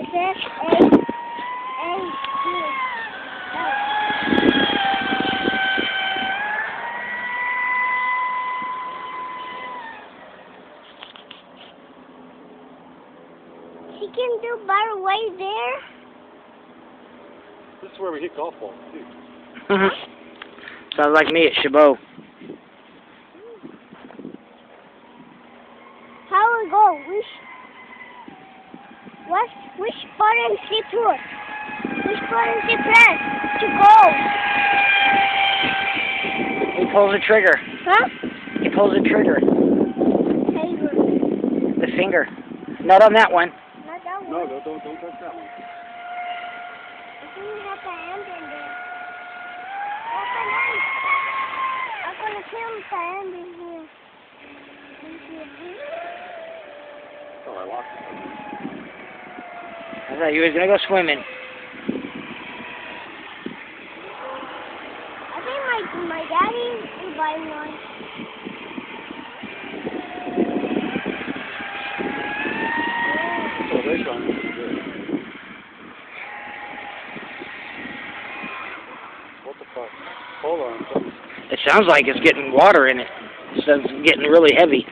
says A-A-G. She can do better way there. This is where we hit golf balls, too. Sounds like me at Chabot. How we go? Which button she push? Which button she press to go? He pulls the trigger. Huh? He pulls the trigger. Favor. The finger. Not on that one. Not that one. No, don't touch that one. I think we have the hand in there. What's the hand? I'm gonna film the hand in here. Oh, I lost it. I thought you was gonna go swimming. I think my daddy will buy one. So they're trying to do good. What the fuck? Hold on. It sounds like it's getting water in it. It's getting really heavy.